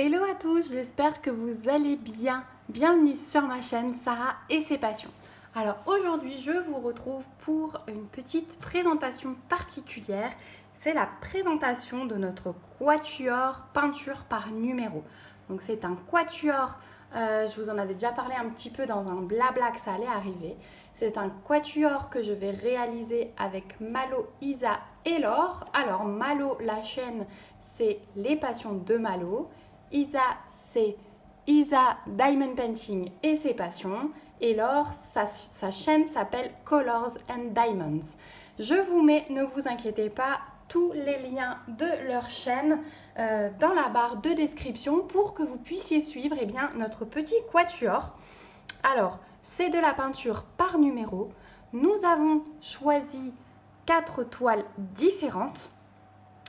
Hello à tous, j'espère que vous allez bien. Bienvenue sur ma chaîne Sarah et ses passions. Alors aujourd'hui, je vous retrouve pour une petite présentation particulière. C'est la présentation de notre quatuor peinture par numéro. Donc c'est un quatuor, je vous en avais déjà parlé un petit peu dans un blabla que ça allait arriver. C'est un quatuor que je vais réaliser avec Malo, Isa et Laure. Alors Malo, la chaîne, c'est Les Passions de Malo. Isa, c'est Isa Diamond Painting et ses passions. Et Laure, sa chaîne s'appelle Colors and Diamonds. Je vous mets, ne vous inquiétez pas, tous les liens de leur chaîne dans la barre de description pour que vous puissiez suivre notre petit quatuor. Alors, c'est de la peinture par numéro. Nous avons choisi 4 toiles différentes.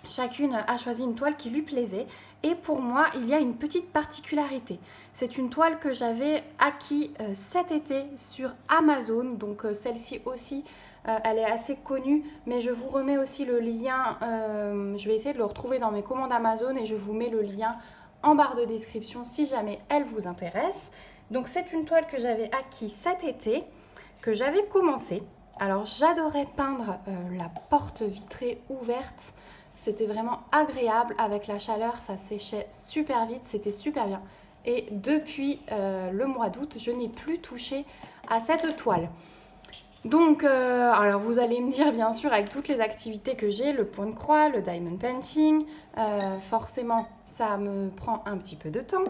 Chacune a choisi une toile qui lui plaisait. Et pour moi, il y a une petite particularité. C'est une toile que j'avais acquis cet été sur Amazon. Donc celle-ci aussi, elle est assez connue. Mais je vous remets aussi le lien. Je vais essayer de le retrouver dans mes commandes Amazon. Et je vous mets le lien en barre de description si jamais elle vous intéresse. Donc c'est une toile que j'avais acquis cet été, que j'avais commencé. Alors j'adorais peindre la porte vitrée ouverte. C'était vraiment agréable avec la chaleur, ça séchait super vite, c'était super bien. Et depuis le mois d'août, je n'ai plus touché à cette toile. Donc, alors vous allez me dire bien sûr avec toutes les activités que j'ai, le point de croix, le diamond painting, forcément ça me prend un petit peu de temps.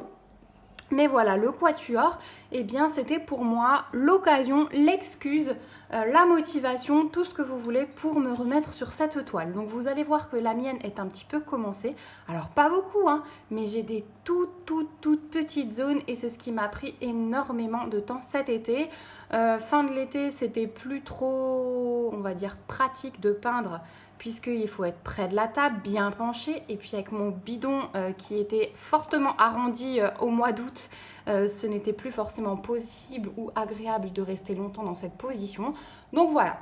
Mais voilà, le quatuor, eh bien, c'était pour moi l'occasion, l'excuse, la motivation, tout ce que vous voulez pour me remettre sur cette toile. Donc, vous allez voir que la mienne est un petit peu commencée. Alors, pas beaucoup, hein, mais j'ai des toutes petites zones et c'est ce qui m'a pris énormément de temps cet été. Fin de l'été, c'était plus trop, on va dire, pratique de peindre puisqu'il faut être près de la table, bien penché. Et puis avec mon bidon qui était fortement arrondi au mois d'août, ce n'était plus forcément possible ou agréable de rester longtemps dans cette position. Donc voilà.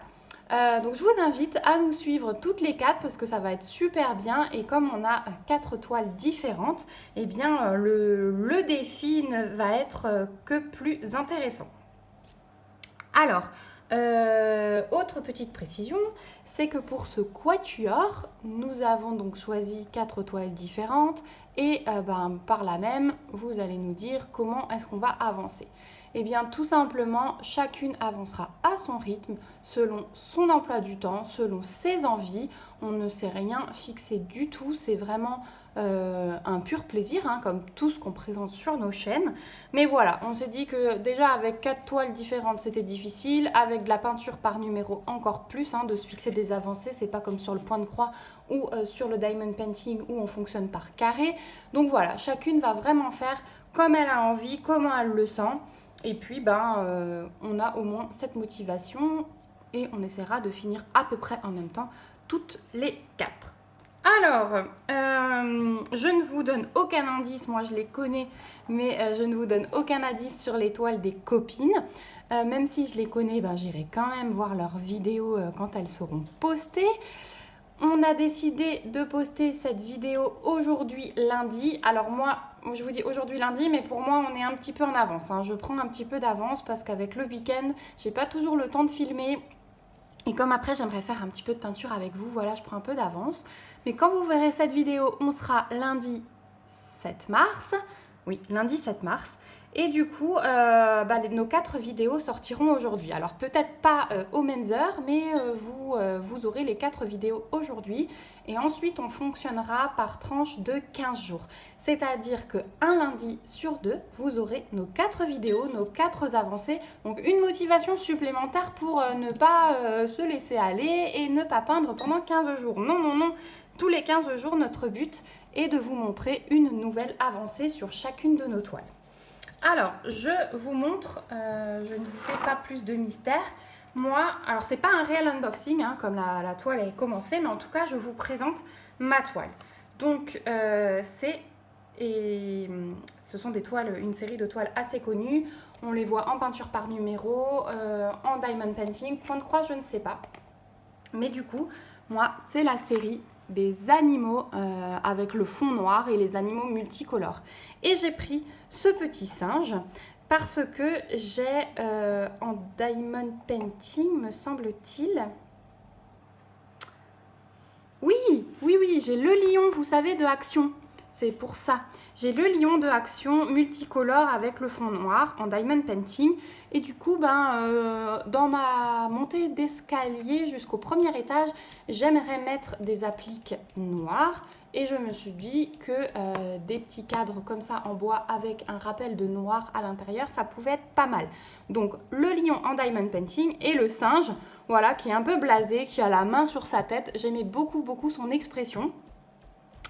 Donc je vous invite à nous suivre toutes les 4 parce que ça va être super bien. Et comme on a 4 toiles différentes, eh bien le défi ne va être que plus intéressant. Alors, autre petite précision, c'est que pour ce quatuor, nous avons donc choisi 4 toiles différentes et par là même, vous allez nous dire comment est-ce qu'on va avancer. Eh bien, tout simplement, chacune avancera à son rythme, selon son emploi du temps, selon ses envies. On ne s'est rien fixé du tout, c'est vraiment un pur plaisir, hein, comme tout ce qu'on présente sur nos chaînes. Mais voilà, on s'est dit que déjà avec 4 toiles différentes, c'était difficile. Avec de la peinture par numéro, encore plus, hein, de se fixer des avancées. C'est pas comme sur le point de croix ou sur le diamond painting où on fonctionne par carré. Donc voilà, chacune va vraiment faire comme elle a envie, comment elle le sent. Et puis, on a au moins cette motivation et on essaiera de finir à peu près en même temps toutes les 4. Alors, je ne vous donne aucun indice, moi je les connais, mais je ne vous donne aucun indice sur les toiles des copines. Même si je les connais, j'irai quand même voir leurs vidéos quand elles seront postées. On a décidé de poster cette vidéo aujourd'hui lundi. Alors moi, je vous dis aujourd'hui lundi, mais pour moi, on est un petit peu en avance, hein. Je prends un petit peu d'avance parce qu'avec le week-end, j'ai pas toujours le temps de filmer. Et comme après, j'aimerais faire un petit peu de peinture avec vous, voilà, je prends un peu d'avance. Mais quand vous verrez cette vidéo, on sera lundi 7 mars. Oui, lundi 7 mars. Et du coup, nos 4 vidéos sortiront aujourd'hui. Alors peut-être pas aux mêmes heures, mais vous aurez les 4 vidéos aujourd'hui. Et ensuite, on fonctionnera par tranche de 15 jours. C'est-à-dire qu'un lundi sur 2, vous aurez nos 4 vidéos, nos 4 avancées. Donc une motivation supplémentaire pour ne pas se laisser aller et ne pas peindre pendant 15 jours. Non, non, non. Tous les 15 jours, notre but est de vous montrer une nouvelle avancée sur chacune de nos toiles. Alors, je vous montre, je ne vous fais pas plus de mystère. Moi, alors c'est pas un réel unboxing, hein, comme la toile est commencée, mais en tout cas, je vous présente ma toile. Donc, ce sont des toiles, une série de toiles assez connues. On les voit en peinture par numéro, en diamond painting, point de croix, je ne sais pas. Mais du coup, moi, c'est la série des animaux avec le fond noir et les animaux multicolores. Et j'ai pris ce petit singe parce que j'ai en diamond painting, me semble-t-il. Oui, j'ai le lion, vous savez, de Action. C'est pour ça. J'ai le lion de Action multicolore avec le fond noir en diamond painting. Et du coup, dans ma montée d'escalier jusqu'au premier étage, j'aimerais mettre des appliques noires. Et je me suis dit que des petits cadres comme ça en bois avec un rappel de noir à l'intérieur, ça pouvait être pas mal. Donc le lion en diamond painting et le singe, voilà, qui est un peu blasé, qui a la main sur sa tête. J'aimais beaucoup son expression.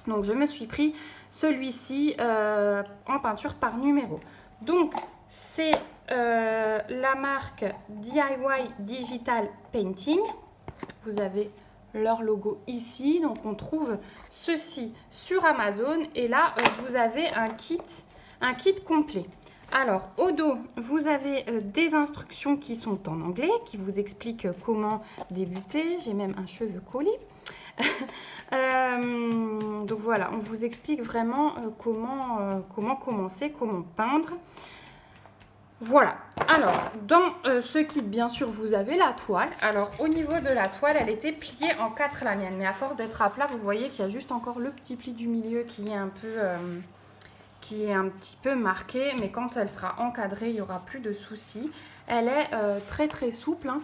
Donc je me suis pris celui-ci en peinture par numéro. Donc c'est la marque DIY Digital Painting. Vous avez leur logo ici. Donc on trouve ceci sur Amazon. Et là, vous avez un kit complet. Alors, au dos, vous avez des instructions qui sont en anglais, qui vous expliquent comment débuter. J'ai même un cheveu collé. Donc voilà, on vous explique vraiment comment commencer, comment peindre. Voilà. Alors, dans ce kit, bien sûr, vous avez la toile. Alors, au niveau de la toile, elle était pliée en 4 la mienne. Mais à force d'être à plat, vous voyez qu'il y a juste encore le petit pli du milieu qui est un petit peu marqué. Mais quand elle sera encadrée, il n'y aura plus de soucis. Elle est très souple. Hein.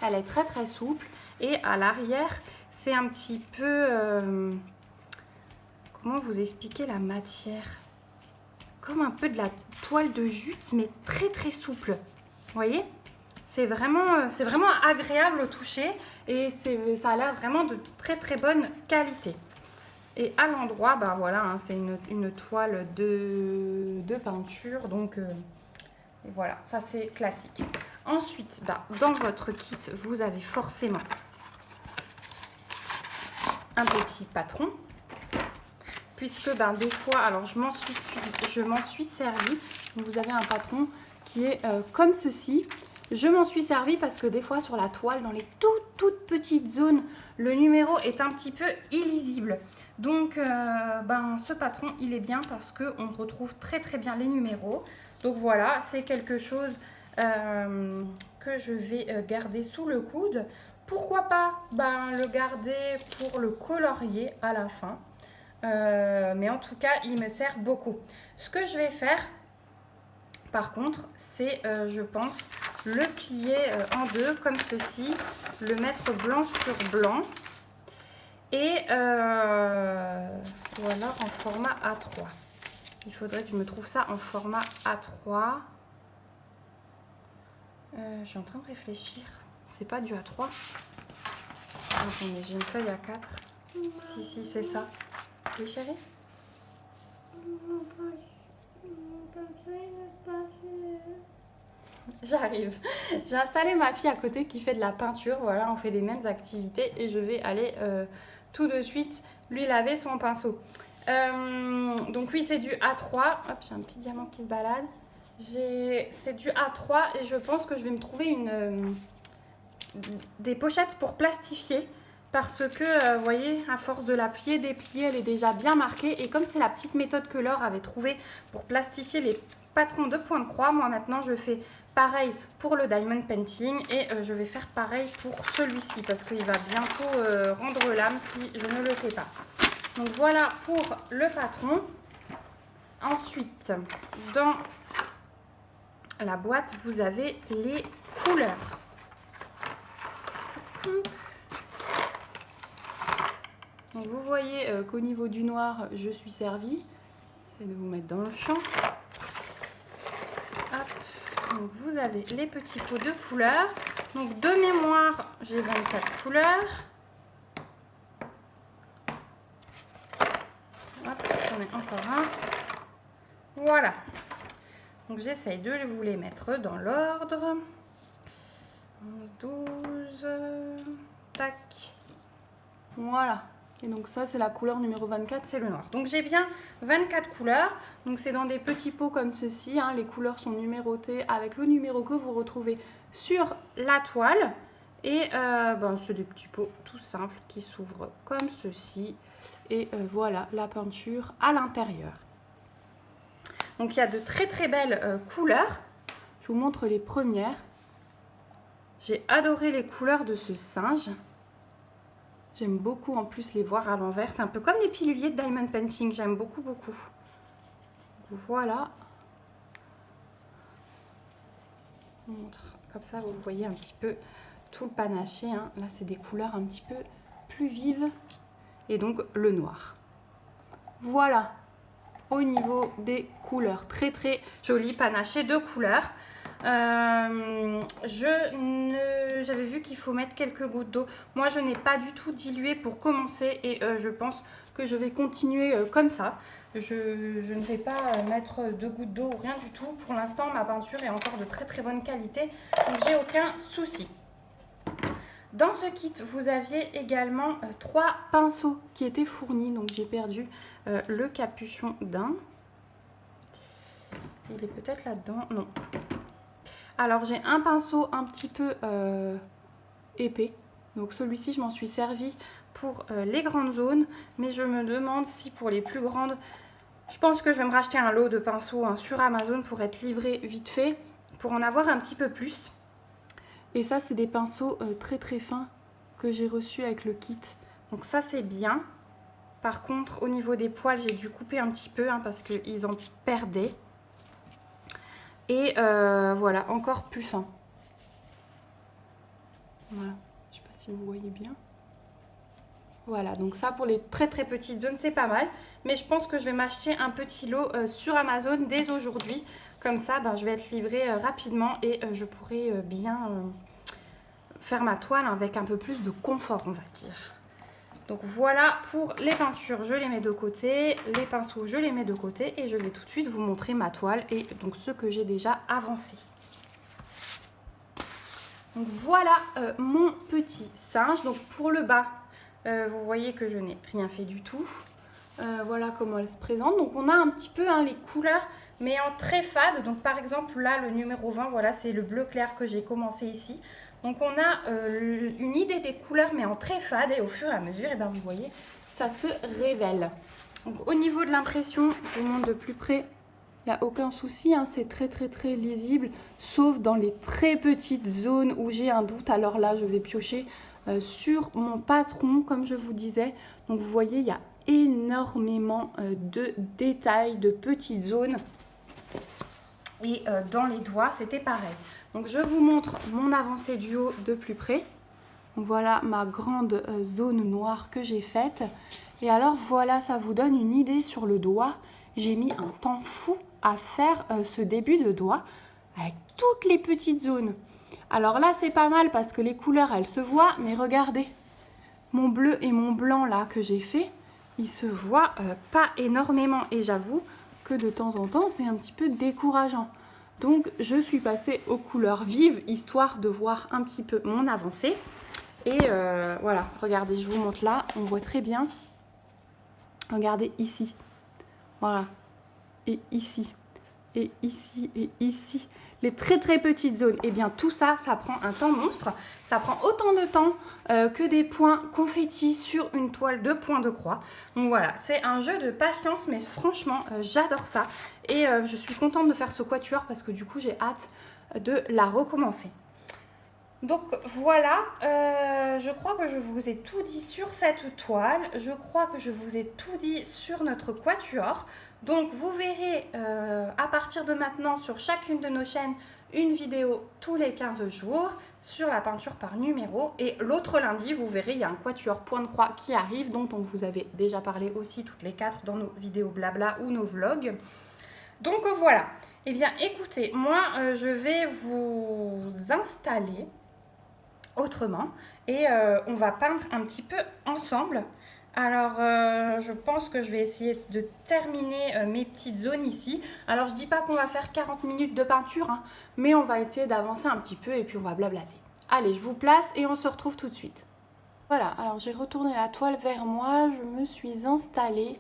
Elle est très souple. Et à l'arrière, c'est un petit peu... comment vous expliquer la matière? Comme un peu de la toile de jute, mais très souple. Vous voyez? C'est vraiment agréable au toucher et ça a l'air vraiment de très bonne qualité. Et à l'endroit, voilà, hein, c'est une toile de peinture, donc et voilà, ça c'est classique. Ensuite, dans votre kit, vous avez forcément un petit patron. Puisque des fois, alors je m'en suis servi. Vous avez un patron qui est comme ceci. Je m'en suis servi parce que des fois sur la toile, dans les toutes petites zones, le numéro est un petit peu illisible. Donc ce patron, il est bien parce qu'on retrouve très bien les numéros. Donc voilà, c'est quelque chose que je vais garder sous le coude. Pourquoi pas le garder pour le colorier à la fin. Mais en tout cas, il me sert beaucoup. Ce que je vais faire, par contre, c'est, je pense, le plier en deux, comme ceci, le mettre blanc sur blanc. Et voilà, en format A3. Il faudrait que je me trouve ça en format A3. Je suis en train de réfléchir. C'est pas du A3. Attendez, j'ai une feuille A4. Si, c'est ça. Oui, chérie? J'arrive. J'ai installé ma fille à côté qui fait de la peinture. Voilà, on fait les mêmes activités et je vais aller tout de suite lui laver son pinceau. Donc oui, c'est du A3. Hop, j'ai un petit diamant qui se balade. C'est du A3 et je pense que je vais me trouver des pochettes pour plastifier. Parce que, vous voyez, à force de la plier, déplier, elle est déjà bien marquée. Et comme c'est la petite méthode que Laure avait trouvée pour plastifier les patrons de point de croix, moi maintenant je fais pareil pour le diamond painting. Et je vais faire pareil pour celui-ci parce qu'il va bientôt rendre l'âme si je ne le fais pas. Donc voilà pour le patron. Ensuite, dans la boîte, vous avez les couleurs. Donc vous voyez qu'au niveau du noir, je suis servie. J'essaie de vous mettre dans le champ. Hop. Donc vous avez les petits pots de couleurs. Donc de mémoire, j'ai 24 couleurs. Hop, j'en ai encore un. Voilà. Donc j'essaye de vous les mettre dans l'ordre. 11, 12. Tac. Voilà. Et donc ça, c'est la couleur numéro 24, c'est le noir. Donc j'ai bien 24 couleurs. Donc c'est dans des petits pots comme ceci. Hein. Les couleurs sont numérotées avec le numéro que vous retrouvez sur la toile. Et c'est des petits pots tout simples qui s'ouvrent comme ceci. Et voilà la peinture à l'intérieur. Donc il y a de très très belles couleurs. Je vous montre les premières. J'ai adoré les couleurs de ce singe. J'aime beaucoup en plus les voir à l'envers. C'est un peu comme les piluliers de Diamond Painting. J'aime beaucoup, beaucoup. Donc, voilà. Je vous montre comme ça, vous voyez un petit peu tout le panaché. Hein. Là, c'est des couleurs un petit peu plus vives. Et donc, le noir. Voilà. Au niveau des couleurs. Très, très joli panaché de couleurs. J'avais vu qu'il faut mettre quelques gouttes d'eau. Moi, je n'ai pas du tout dilué pour commencer et je pense que je vais continuer comme ça. Je ne vais pas mettre de gouttes d'eau ou rien du tout. Pour l'instant, ma peinture est encore de très très bonne qualité, donc j'ai aucun souci. Dans ce kit, vous aviez également 3 pinceaux qui étaient fournis. Donc j'ai perdu le capuchon d'un. Il est peut-être là-dedans. Non. Alors j'ai un pinceau un petit peu épais. Donc celui-ci, je m'en suis servi pour les grandes zones. Mais je me demande si pour les plus grandes, je pense que je vais me racheter un lot de pinceaux sur Amazon pour être livré vite fait. Pour en avoir un petit peu plus. Et ça, c'est des pinceaux très très fins que j'ai reçus avec le kit. Donc ça, c'est bien. Par contre, au niveau des poils, j'ai dû couper un petit peu parce qu'ils en perdaient. Et voilà, encore plus fin. Voilà, je ne sais pas si vous voyez bien. Voilà, donc ça pour les très très petites zones, c'est pas mal. Mais je pense que je vais m'acheter un petit lot sur Amazon dès aujourd'hui. Comme ça, je vais être livrée rapidement et je pourrai bien faire ma toile avec un peu plus de confort, on va dire. Donc voilà pour les peintures, je les mets de côté. Les pinceaux, je les mets de côté. Et je vais tout de suite vous montrer ma toile et donc ce que j'ai déjà avancé. Donc voilà mon petit singe. Donc pour le bas, vous voyez que je n'ai rien fait du tout. Voilà comment elle se présente. Donc on a un petit peu les couleurs, mais en très fade. Donc par exemple là, le numéro 20, voilà, c'est le bleu clair que j'ai commencé ici. Donc on a une idée des couleurs, mais en très fade. Et au fur et à mesure, vous voyez, ça se révèle. Donc au niveau de l'impression, je vous montre de plus près. Il n'y a aucun souci, c'est très très très lisible, sauf dans les très petites zones où j'ai un doute. Alors là, je vais piocher sur mon patron, comme je vous disais. Donc vous voyez, il y a énormément de détails, de petites zones. Et dans les doigts, c'était pareil. Donc je vous montre mon avancée du haut de plus près. Voilà ma grande zone noire que j'ai faite. Et alors voilà, ça vous donne une idée sur le doigt. J'ai mis un temps fou à faire ce début de doigt avec toutes les petites zones. Alors là, c'est pas mal parce que les couleurs, elles se voient. Mais regardez, mon bleu et mon blanc là que j'ai fait, ils se voient pas énormément. Et j'avoue que de temps en temps, c'est un petit peu décourageant. Donc, je suis passée aux couleurs vives, histoire de voir un petit peu mon avancée. Et voilà, regardez, je vous montre là, on voit très bien. Regardez ici. Voilà. Et ici. Et ici. Et ici. Les très très petites zones. Et bien tout ça, ça prend un temps monstre. Ça prend autant de temps que des points confettis sur une toile de points de croix. Donc voilà, c'est un jeu de patience, mais franchement, j'adore ça. Et je suis contente de faire ce quatuor parce que du coup, j'ai hâte de la recommencer. Donc voilà, je crois que je vous ai tout dit sur cette toile. Je crois que je vous ai tout dit sur notre quatuor. Donc vous verrez à partir de maintenant sur chacune de nos chaînes une vidéo tous les 15 jours sur la peinture par numéro. Et l'autre lundi, vous verrez, il y a un quatuor point de croix qui arrive, dont on vous avait déjà parlé aussi toutes les 4 dans nos vidéos blabla ou nos vlogs. Donc voilà. Eh bien écoutez, moi je vais vous installer autrement et on va peindre un petit peu ensemble. Alors je pense que je vais essayer de terminer mes petites zones ici. Alors je dis pas qu'on va faire 40 minutes de peinture, mais on va essayer d'avancer un petit peu et puis on va blablater. Allez, je vous place et on se retrouve tout de suite. Voilà, alors j'ai retourné la toile vers moi, je me suis installée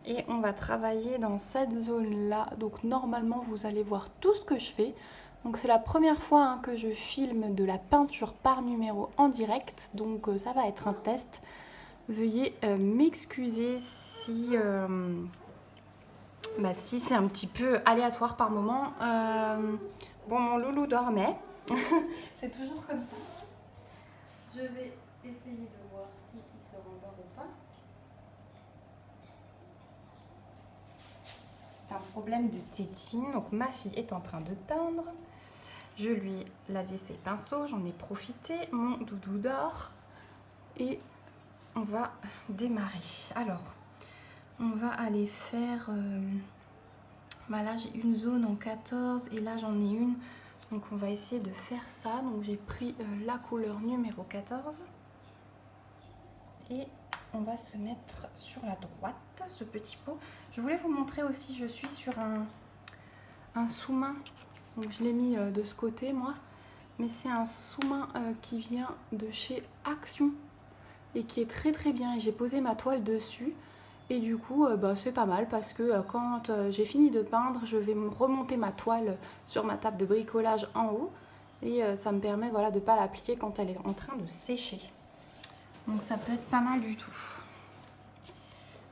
et on va travailler dans cette zone là. Donc normalement vous allez voir tout ce que je fais. Donc c'est la première fois que je filme de la peinture par numéro en direct, donc ça va être un test. Veuillez m'excuser si, si c'est un petit peu aléatoire par moment. Bon, mon loulou dormait, c'est toujours comme ça. Je vais essayer de voir s'il se rendort ou pas. C'est un problème de tétine, donc ma fille est en train de peindre. Je lui ai lavé ses pinceaux, j'en ai profité, mon doudou dort et on va démarrer. Alors, on va aller faire... là, j'ai une zone en 14 et là, j'en ai une. Donc, on va essayer de faire ça. Donc, j'ai pris la couleur numéro 14 et on va se mettre sur la droite, ce petit pot. Je voulais vous montrer aussi, je suis sur un sous-main. Donc je l'ai mis de ce côté moi, mais c'est un sous-main qui vient de chez Action et qui est très très bien. Et j'ai posé ma toile dessus et du coup c'est pas mal parce que quand j'ai fini de peindre, je vais me remonter ma toile sur ma table de bricolage en haut et ça me permet de ne pas la plier quand elle est en train de sécher. Donc ça peut être pas mal du tout.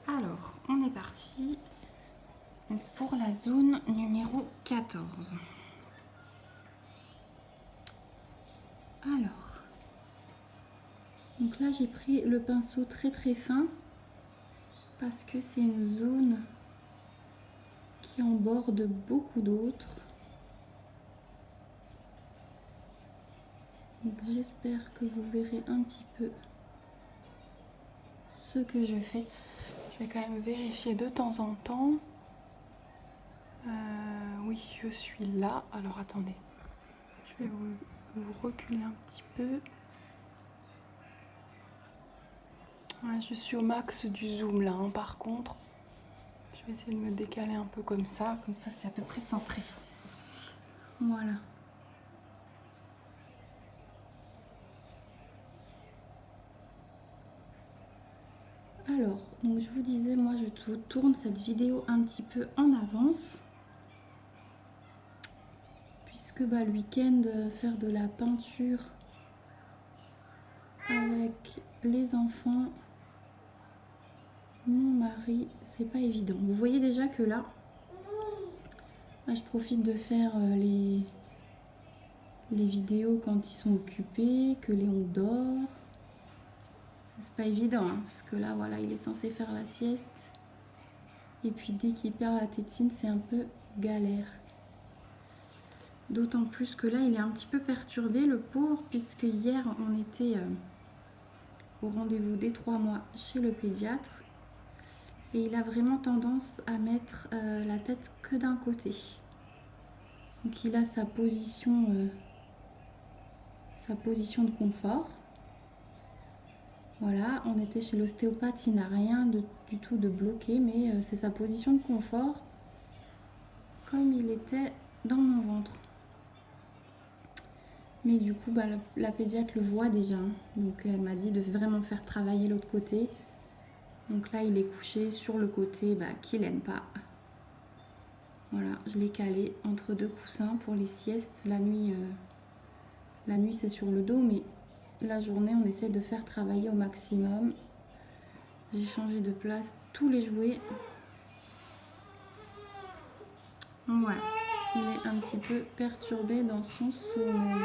Alors on est parti pour la zone numéro 14. Alors, donc là j'ai pris le pinceau très très fin parce que c'est une zone qui en borde beaucoup d'autres. Donc j'espère que vous verrez un petit peu ce que je fais. Je vais quand même vérifier de temps en temps. Oui, je suis là. Alors attendez, je vais vous reculer un petit peu. Ouais, je suis au max du zoom là, par contre. Je vais essayer de me décaler un peu comme ça c'est à peu près centré. Voilà. Alors, donc je vous disais, moi je vous tourne cette vidéo un petit peu en avance. Puisque le week-end, faire de la peinture avec les enfants, mon mari, c'est pas évident. Vous voyez déjà que là, je profite de faire les vidéos quand ils sont occupés, que Léon dort. C'est pas évident, parce que là, voilà, il est censé faire la sieste. Et puis dès qu'il perd la tétine, c'est un peu galère. D'autant plus que là, il est un petit peu perturbé, le pauvre, puisque hier, on était au rendez-vous des 3 mois chez le pédiatre. Et il a vraiment tendance à mettre la tête que d'un côté. Donc il a sa position de confort. Voilà, on était chez l'ostéopathe, il n'a rien du tout de bloqué, mais c'est sa position de confort comme il était dans mon ventre. Mais du coup, la pédiatre le voit déjà. Donc elle m'a dit de vraiment faire travailler l'autre côté. Donc là, il est couché sur le côté qu'il n'aime pas. Voilà, je l'ai calé entre 2 coussins pour les siestes. La nuit c'est sur le dos, mais la journée, on essaie de faire travailler au maximum. J'ai changé de place tous les jouets. Ouais, il est un petit peu perturbé dans son sommeil.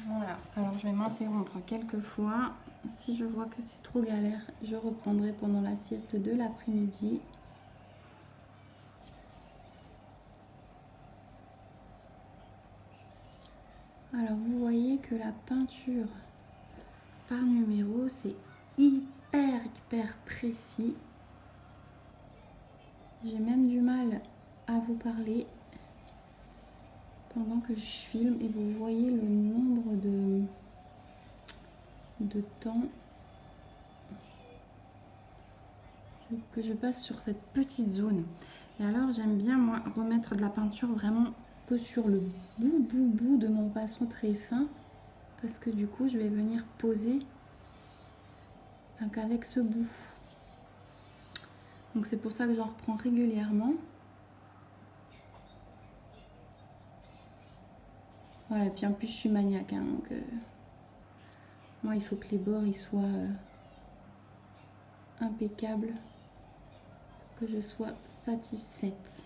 Voilà, alors je vais m'interrompre quelques fois. Si je vois que c'est trop galère, je reprendrai pendant la sieste de l'après-midi. Alors vous voyez que la peinture par numéro, c'est hyper précis. J'ai même du mal à vous parler pendant que je filme et vous voyez le nombre de temps que je passe sur cette petite zone. Et alors j'aime bien moi remettre de la peinture vraiment que sur le bout de mon pinceau très fin, parce que du coup je vais venir poser qu'avec ce bout. Donc c'est pour ça que j'en reprends régulièrement. Voilà, et puis en plus je suis maniaque, hein, donc moi il faut que les bords ils soient impeccables pour que je sois satisfaite.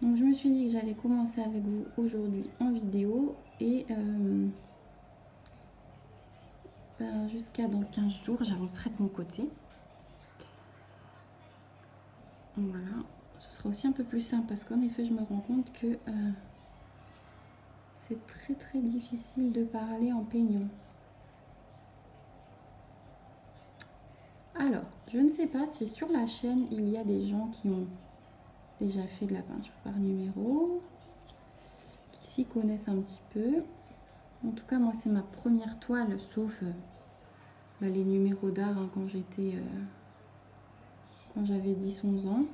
Donc je me suis dit que j'allais commencer avec vous aujourd'hui en vidéo et jusqu'à dans 15 jours j'avancerai de mon côté. Voilà, ce sera aussi un peu plus simple parce qu'en effet je me rends compte que c'est très difficile de parler en peignant. Alors, je ne sais pas si sur la chaîne il y a des gens qui ont déjà fait de la peinture par numéro, qui s'y connaissent un petit peu. En tout cas, moi c'est ma première toile, sauf les numéros d'art hein, quand j'avais 10-11 ans.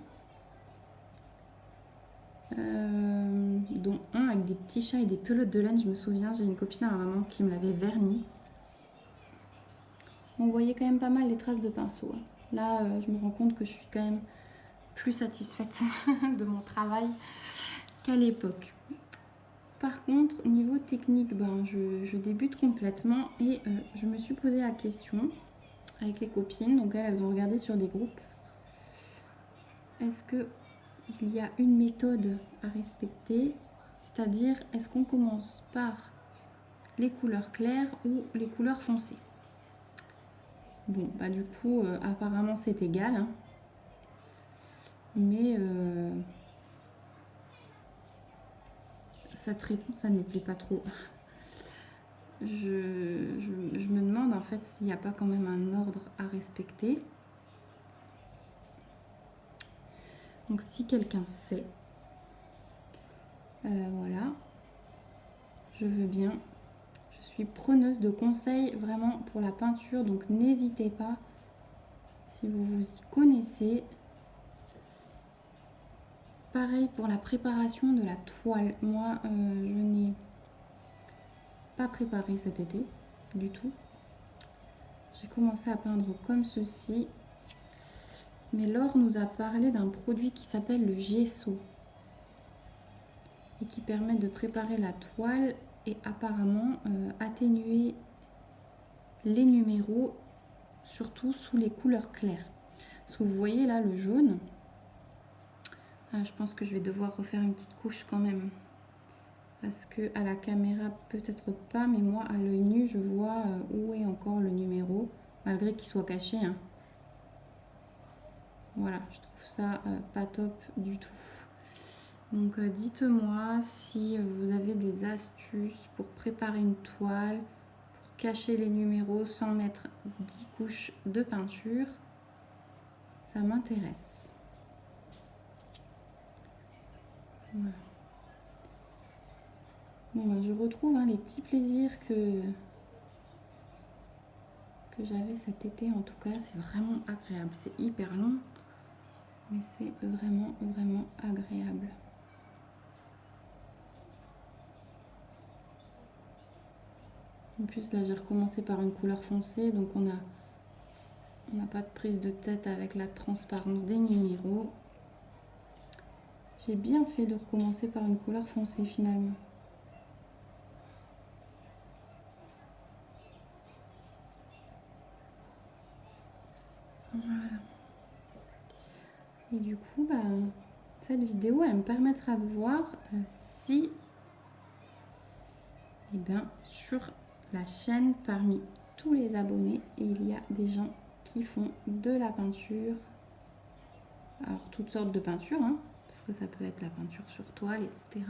Dont un avec des petits chats et des pelotes de laine, je me souviens, j'ai une copine à ma maman qui me l'avait verni. On voyait quand même pas mal les traces de pinceau. Là, je me rends compte que je suis quand même plus satisfaite de mon travail qu'à l'époque. Par contre, niveau technique, je débute complètement et je me suis posé la question avec les copines. Donc elles ont regardé sur des groupes. Est-ce qu'il y a une méthode à respecter? C'est-à-dire, est-ce qu'on commence par les couleurs claires ou les couleurs foncées? Bon, du coup, apparemment c'est égal, hein. Mais cette réponse, ça ne me plaît pas trop. Je me demande en fait s'il n'y a pas quand même un ordre à respecter. Donc si quelqu'un sait, voilà, je veux bien. Je suis preneuse de conseils vraiment pour la peinture, donc n'hésitez pas si vous vous y connaissez. Pareil pour la préparation de la toile. Moi, je n'ai pas préparé cet été du tout. J'ai commencé à peindre comme ceci. Mais Laure nous a parlé d'un produit qui s'appelle le gesso et qui permet de préparer la toile et apparemment atténuer les numéros, surtout sous les couleurs claires. Parce que vous voyez là le jaune, je pense que je vais devoir refaire une petite couche quand même. Parce que à la caméra peut-être pas, mais moi à l'œil nu je vois où est encore le numéro, malgré qu'il soit caché, hein. Voilà, je trouve ça pas top du tout. Donc dites-moi si vous avez des astuces pour préparer une toile, pour cacher les numéros sans mettre 10 couches de peinture. Ça m'intéresse. Voilà. Bon, je retrouve les petits plaisirs que j'avais cet été. En tout cas, c'est vraiment agréable. C'est hyper long, mais c'est vraiment agréable. En plus, là, j'ai recommencé par une couleur foncée, donc on n'a pas de prise de tête avec la transparence des numéros. J'ai bien fait de recommencer par une couleur foncée finalement. Voilà. Et du coup, cette vidéo, elle me permettra de voir si, sur la chaîne, parmi tous les abonnés, il y a des gens qui font de la peinture. Alors, toutes sortes de peintures, hein, parce que ça peut être la peinture sur toile, etc.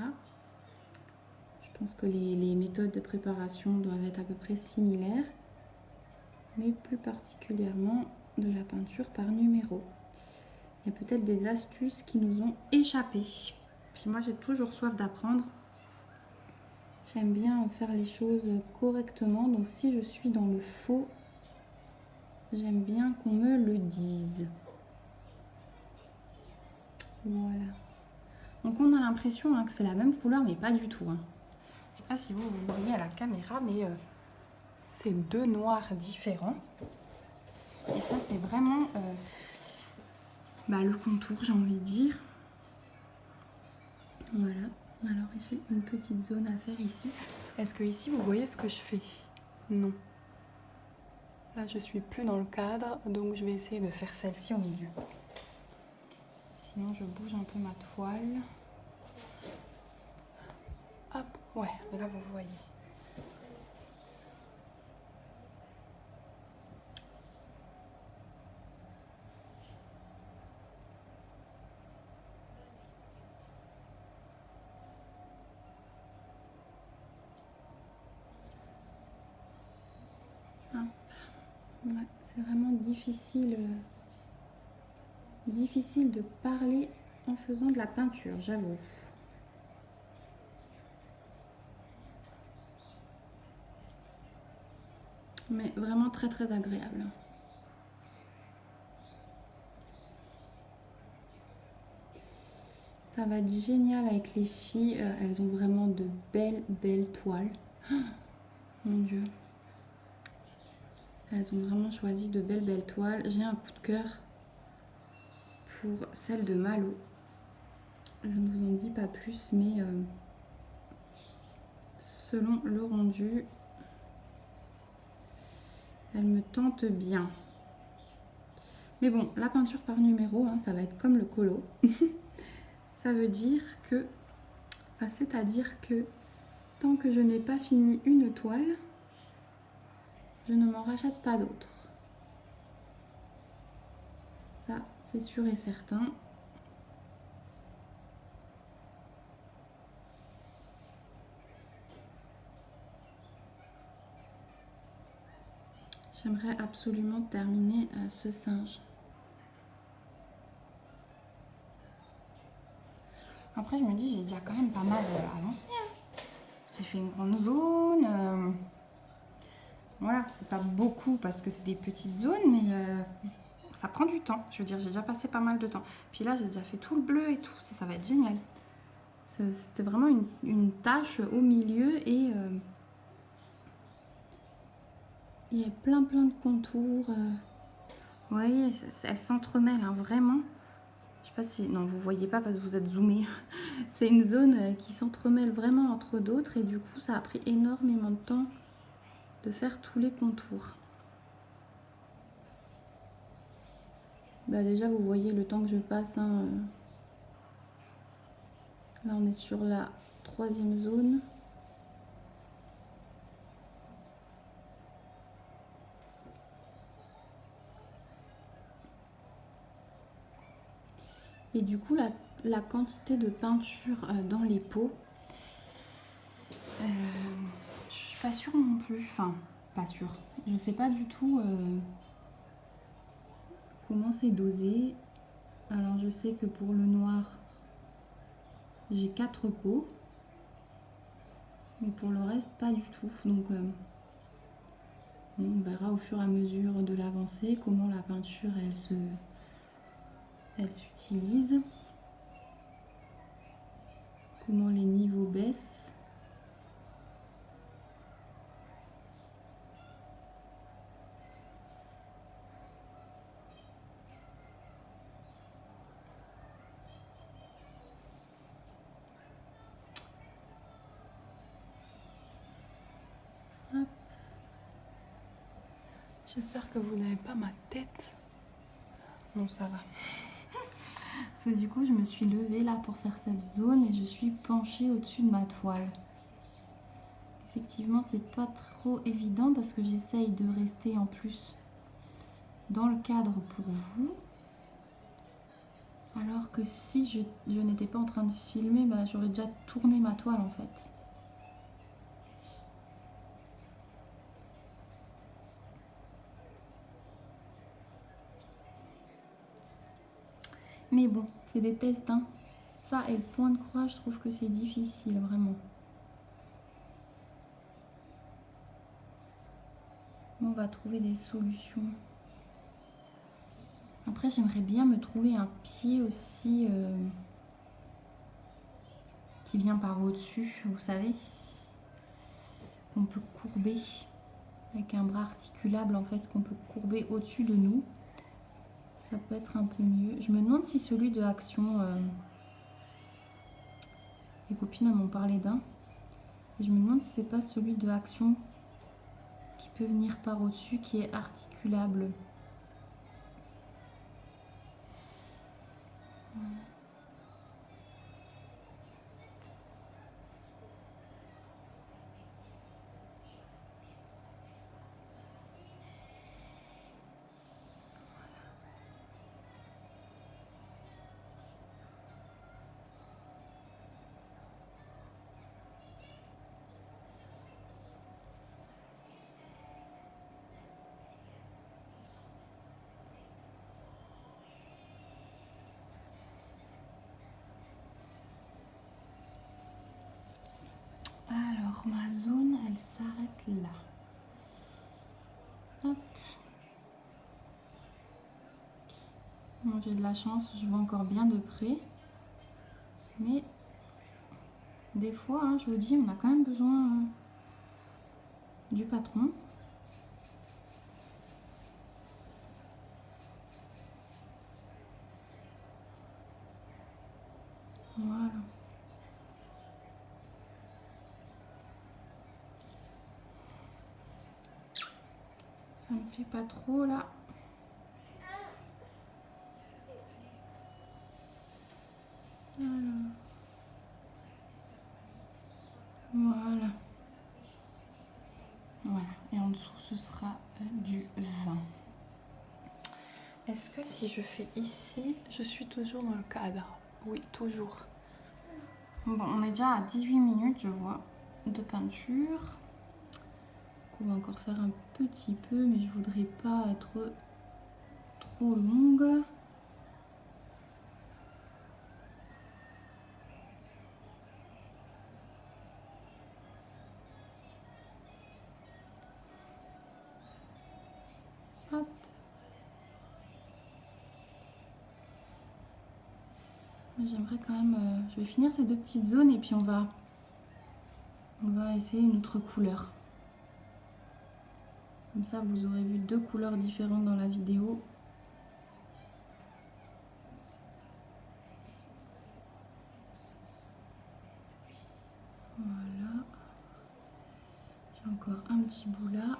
Je pense que les méthodes de préparation doivent être à peu près similaires, mais plus particulièrement de la peinture par numéro. Il y a peut-être des astuces qui nous ont échappé. Puis moi, j'ai toujours soif d'apprendre. J'aime bien faire les choses correctement. Donc si je suis dans le faux, j'aime bien qu'on me le dise. Voilà. Donc on a l'impression hein, que c'est la même couleur, mais pas du tout. Hein. Je sais pas si vous voyez à la caméra, mais c'est deux noirs différents. Et ça, c'est vraiment le contour, j'ai envie de dire. Voilà. Alors, j'ai une petite zone à faire ici. Est-ce que ici, vous voyez ce que je fais? Non. Là, je suis plus dans le cadre, donc je vais essayer de faire celle-ci au milieu. Sinon, je bouge un peu ma toile. Hop, ouais, là, vous voyez. Ouais, c'est vraiment difficile de parler en faisant de la peinture, j'avoue. Mais vraiment très très agréable. Ça va être génial avec les filles, elles ont vraiment de belles toiles. Oh, mon Dieu. Elles ont vraiment choisi de belles toiles. J'ai un coup de cœur pour celle de Malo. Je ne vous en dis pas plus, mais selon le rendu, elle me tente bien. Mais bon, la peinture par numéro, hein, ça va être comme le colo. Ça veut dire que, c'est-à-dire que tant que je n'ai pas fini une toile, je ne m'en rachète pas d'autres. Ça, c'est sûr et certain. J'aimerais absolument terminer ce singe. Après, je me dis, j'ai déjà quand même pas mal avancé. Hein. J'ai fait une grande zone. Voilà, c'est pas beaucoup parce que c'est des petites zones, mais ça prend du temps. Je veux dire, j'ai déjà passé pas mal de temps. Puis là, j'ai déjà fait tout le bleu et tout. Ça va être génial. C'était vraiment une tâche au milieu et il y a plein de contours. Vous voyez, elle s'entremêle hein, vraiment. Je sais pas si... Non, vous voyez pas parce que vous êtes zoomé. C'est une zone qui s'entremêle vraiment entre d'autres et du coup, ça a pris énormément de temps de faire tous les contours. Déjà, vous voyez le temps que je passe. Hein. Là, on est sur la 3e zone. Et du coup, la quantité de peinture dans les pots, je suis pas sûre non plus. Enfin, pas sûre. Je sais pas du tout comment c'est dosé. Alors, je sais que pour le noir, j'ai 4 pots. Mais pour le reste, pas du tout. Donc, on verra au fur et à mesure de l'avancée comment la peinture, elle s'utilise. Comment les niveaux baissent. Hop. J'espère que vous n'avez pas ma tête. Non, ça va. Parce que du coup, je me suis levée là pour faire cette zone et je suis penchée au-dessus de ma toile. Effectivement, c'est pas trop évident parce que j'essaye de rester en plus dans le cadre pour vous. Alors que si je n'étais pas en train de filmer, j'aurais déjà tourné ma toile en fait. Mais bon, c'est des tests. Hein. Ça et le point de croix, je trouve que c'est difficile, vraiment. On va trouver des solutions. Après, j'aimerais bien me trouver un pied aussi qui vient par au-dessus, vous savez, qu'on peut courber avec un bras articulable en fait, qu'on peut courber au-dessus de nous. Ça peut être un peu mieux. Je me demande si celui de Action, les copines m'ont parlé d'un, et je me demande si c'est pas celui de Action qui peut venir par au-dessus, qui est articulable. Alors, ma zone, elle s'arrête là. Hop. Bon, j'ai de la chance, je vois encore bien de près. Mais des fois, hein, je vous dis, on a quand même besoin du patron. Voilà. Ça me plaît pas trop là. Voilà. Voilà. Et en dessous, ce sera du vin. Est-ce que si je fais ici, je suis toujours dans le cadre? Oui, toujours. Bon, on est déjà à 18 minutes, je vois, de peinture. On va encore faire un petit peu, mais je voudrais pas être trop longue. Hop. J'aimerais quand même... je vais finir ces deux petites zones et puis on va essayer une autre couleur. Comme ça, vous aurez vu deux couleurs différentes dans la vidéo. Voilà. J'ai encore un petit bout là.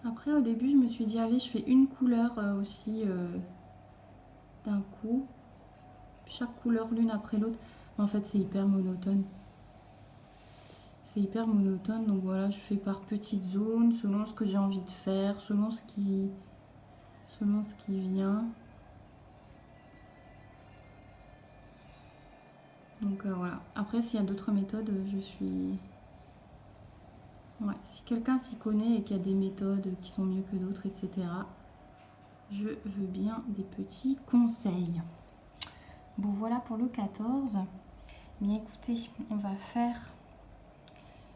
Après, au début, je me suis dit, allez, je fais une couleur aussi d'un coup. Chaque couleur l'une après l'autre. En fait, c'est hyper monotone. C'est hyper monotone, donc voilà, je fais par petites zones, selon ce que j'ai envie de faire, selon ce qui vient. Donc voilà. Après, s'il y a d'autres méthodes, je suis... Ouais, si quelqu'un s'y connaît et qu'il y a des méthodes qui sont mieux que d'autres, etc., je veux bien des petits conseils. Bon, voilà pour le 14. Bien écoutez, on va faire...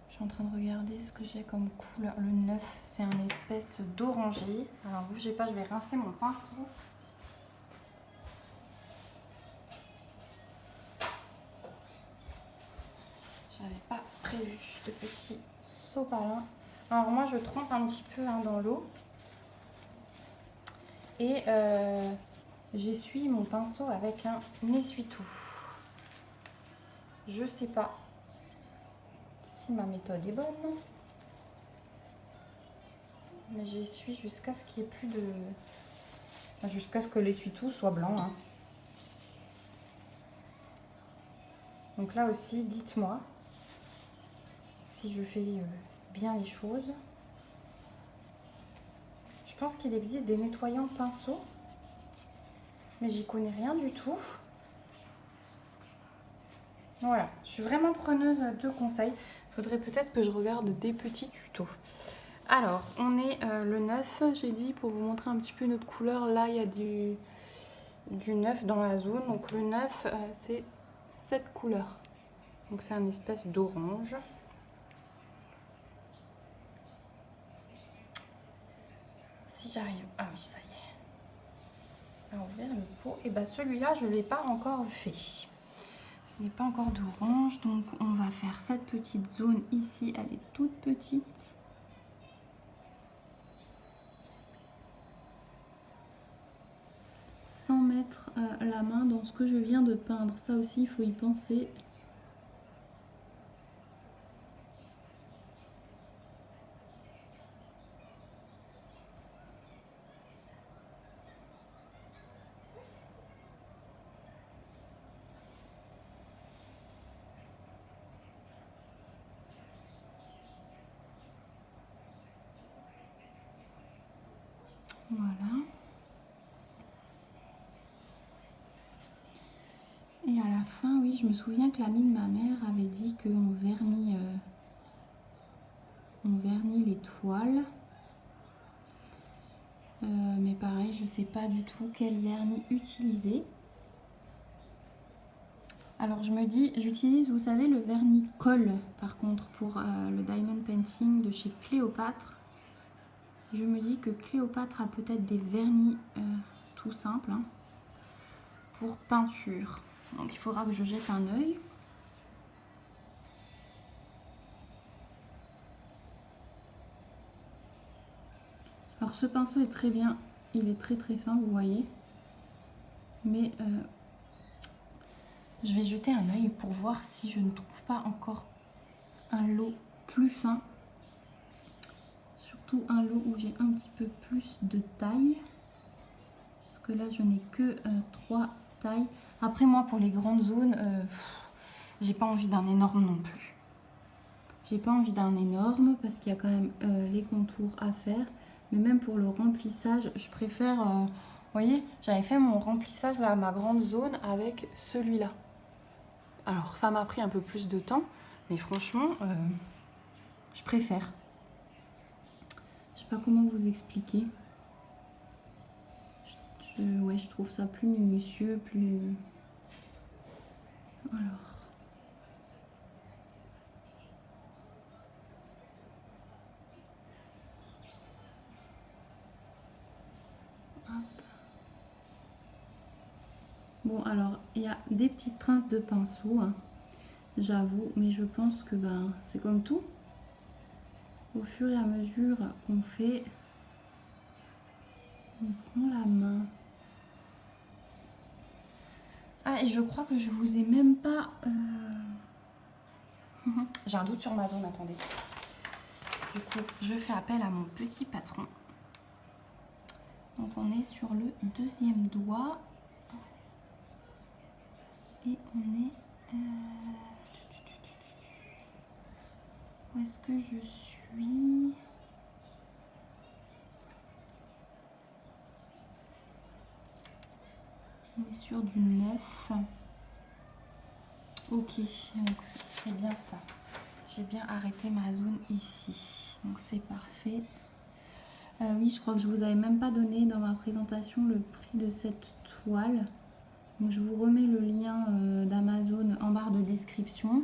Je suis en train de regarder ce que j'ai comme couleur. Le 9, c'est un espèce d'oranger. Alors, bougez pas, je vais rincer mon pinceau. J'avais pas prévu de petits sopalins. Alors moi je trempe un petit peu dans l'eau et j'essuie mon pinceau avec un essuie-tout. Je sais pas si ma méthode est bonne, mais j'essuie jusqu'à ce qu'il n'y ait plus de... Enfin, jusqu'à ce que l'essuie-tout soit blanc. Hein. Donc là aussi, dites-moi si je fais bien les choses. Je pense qu'il existe des nettoyants pinceaux, mais j'y connais rien du tout. Voilà, je suis vraiment preneuse de conseils. Il faudrait peut-être que je regarde des petits tutos. Alors, on est le 9, j'ai dit, pour vous montrer un petit peu notre couleur. Là, il y a du 9 dans la zone. Donc le 9, c'est cette couleur. Donc c'est un espèce d'orange. si j'arrive. Ah oui, ça y est. À ouvrir le pot. Et bah celui-là, je ne l'ai pas encore fait. Je n'ai pas encore d'orange, donc on va faire cette petite zone ici. Elle est toute petite. Sans mettre la main dans ce que je viens de peindre. Ça aussi, il faut y penser. Voilà. Et à la fin, oui, je me souviens que l'amie de ma mère avait dit qu'on vernit les toiles. Mais pareil, je ne sais pas du tout quel vernis utiliser. Alors je me dis, j'utilise, vous savez, le vernis colle, par contre, pour le Diamond Painting de chez Cléopâtre. Je me dis que Cléopâtre a peut-être des vernis tout simples hein, pour peinture. Donc il faudra que je jette un œil. Alors ce pinceau est très bien, il est très très fin, vous voyez. Mais je vais jeter un œil pour voir si je ne trouve pas encore un lot plus fin. Surtout un lot où j'ai un petit peu plus de taille. Parce que là je n'ai que 3 tailles. Après moi pour les grandes zones, j'ai pas envie d'un énorme non plus. J'ai pas envie d'un énorme parce qu'il y a quand même les contours à faire. Mais même pour le remplissage, je préfère... vous voyez, j'avais fait mon remplissage là à ma grande zone avec celui-là. Alors ça m'a pris un peu plus de temps, mais franchement, je préfère. Je sais pas comment vous expliquer. Ouais, je trouve ça plus minutieux, plus... Alors... Bon, alors, il y a des petites traces de pinceau, hein, j'avoue, mais je pense que ben, c'est comme tout. Au fur et à mesure qu'on fait, on prend la main. Ah, et je crois que je vous ai même pas... J'ai un doute sur ma zone, attendez. Du coup, je fais appel à mon petit patron. Donc, on est sur le 2e doigt. Et on est... Où est-ce que je suis? On est sur du 9. Ok, donc c'est bien ça. J'ai bien arrêté ma zone ici. Donc c'est parfait. Oui, je crois que je vous avais même pas donné dans ma présentation le prix de cette toile. Donc je vous remets le lien d'Amazon en barre de description.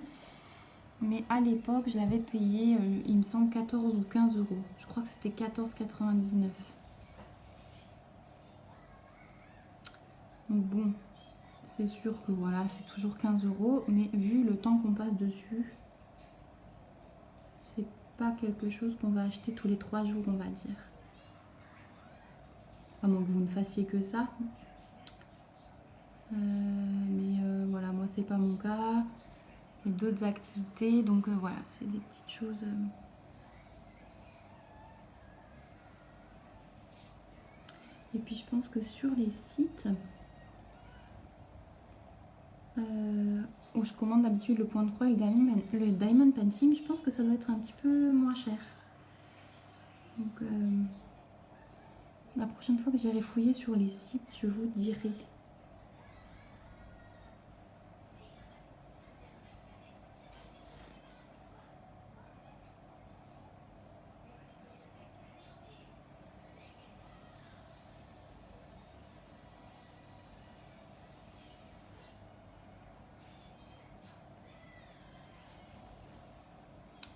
Mais à l'époque, je l'avais payé, il me semble, 14 ou 15 euros. Je crois que c'était 14,99. Donc bon, c'est sûr que voilà, c'est toujours 15 euros. Mais vu le temps qu'on passe dessus, c'est pas quelque chose qu'on va acheter tous les 3 jours, on va dire. À moins que vous ne fassiez que ça. Mais voilà, moi c'est pas mon cas. J'ai d'autres activités, donc voilà, c'est des petites choses. Et puis je pense que sur les sites où je commande d'habitude le point de croix et le Diamond Painting, je pense que ça doit être un petit peu moins cher. Donc la prochaine fois que j'irai fouiller sur les sites, je vous dirai.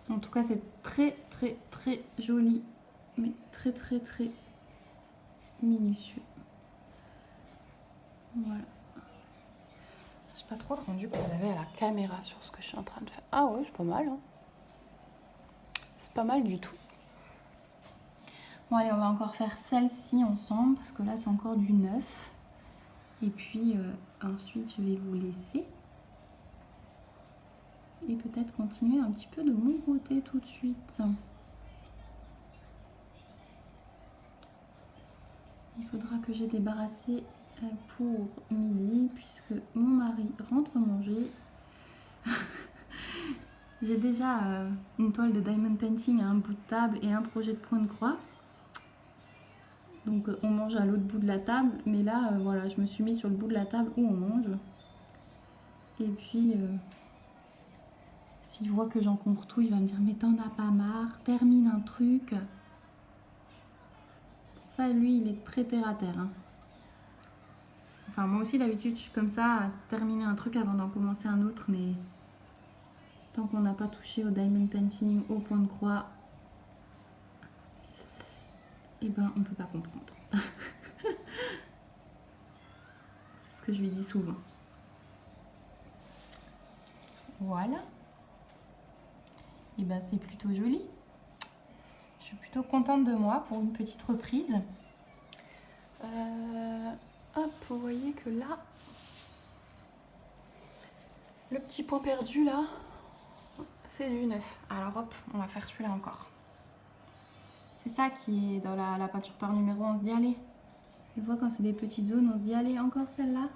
En tout cas, c'est très très très joli, mais très très très minutieux. Voilà. Je sais pas trop le rendu que vous avez à la caméra sur ce que je suis en train de faire. Ah ouais, c'est pas mal. Hein. C'est pas mal du tout. Bon allez, on va encore faire celle-ci ensemble parce que là c'est encore du neuf. Et puis ensuite je vais vous laisser. Et peut-être continuer un petit peu de mon côté tout de suite. Il faudra que j'ai débarrassé pour midi puisque mon mari rentre manger. J'ai déjà une toile de diamond painting à un bout de table et un projet de point de croix. Donc on mange à l'autre bout de la table, mais là voilà, je me suis mis sur le bout de la table où on mange. Et puis s'il voit que j'encombre tout, il va me dire mais t'en as pas marre, termine un truc. Ça lui il est très terre à terre. Hein. Enfin moi aussi d'habitude je suis comme ça, à terminer un truc avant d'en commencer un autre, mais tant qu'on n'a pas touché au diamond painting, au point de croix, eh ben on peut pas comprendre. C'est ce que je lui dis souvent. Voilà. Et ben c'est plutôt joli. Je suis plutôt contente de moi pour une petite reprise. Hop, vous voyez que là, le petit point perdu là, c'est du neuf. Alors hop, on va faire celui-là encore. C'est ça qui est dans la peinture par numéro, on se dit allez. Des fois quand c'est des petites zones, on se dit allez, encore celle-là.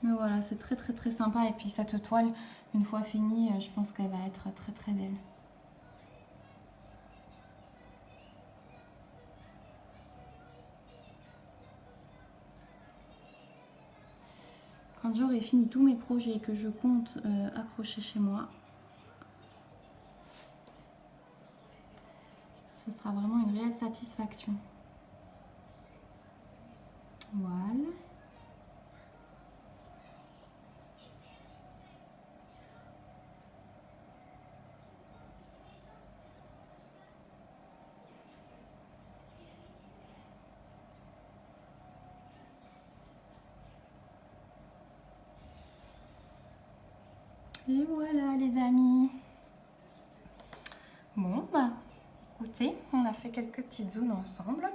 Mais voilà, c'est très très très sympa. Et puis cette toile, une fois finie, je pense qu'elle va être très très belle. Quand j'aurai fini tous mes projets que je compte accrocher chez moi, ce sera vraiment une réelle satisfaction. Voilà. Et voilà les amis. Bon, bah écoutez, on a fait quelques petites zones ensemble.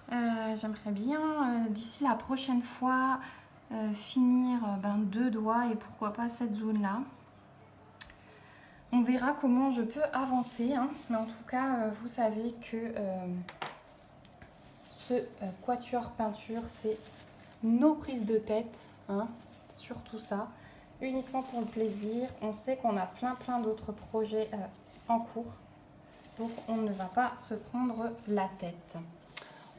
J'aimerais bien, d'ici la prochaine fois, finir 2 doigts et pourquoi pas cette zone-là. On verra comment je peux avancer, hein. Mais en tout cas, vous savez que ce quatuor peinture, c'est nos prises de tête, hein, sur tout ça, uniquement pour le plaisir. On sait qu'on a plein d'autres projets en cours, donc on ne va pas se prendre la tête.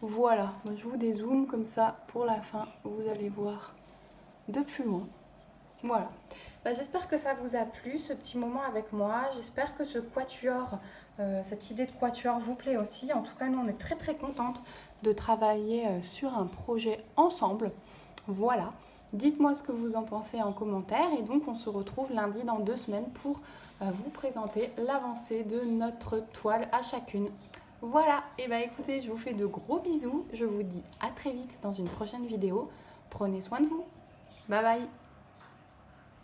Voilà, moi je vous dézoome comme ça pour la fin, vous allez voir de plus loin. Voilà, j'espère que ça vous a plu ce petit moment avec moi, j'espère que ce quatuor, cette idée de quatuor vous plaît aussi. En tout cas nous on est très contentes de travailler sur un projet ensemble. Voilà, dites-moi ce que vous en pensez en commentaire et donc on se retrouve lundi dans 2 semaines pour vous présenter l'avancée de notre toile à chacune. Voilà, et écoutez, je vous fais de gros bisous, je vous dis à très vite dans une prochaine vidéo. Prenez soin de vous, bye bye.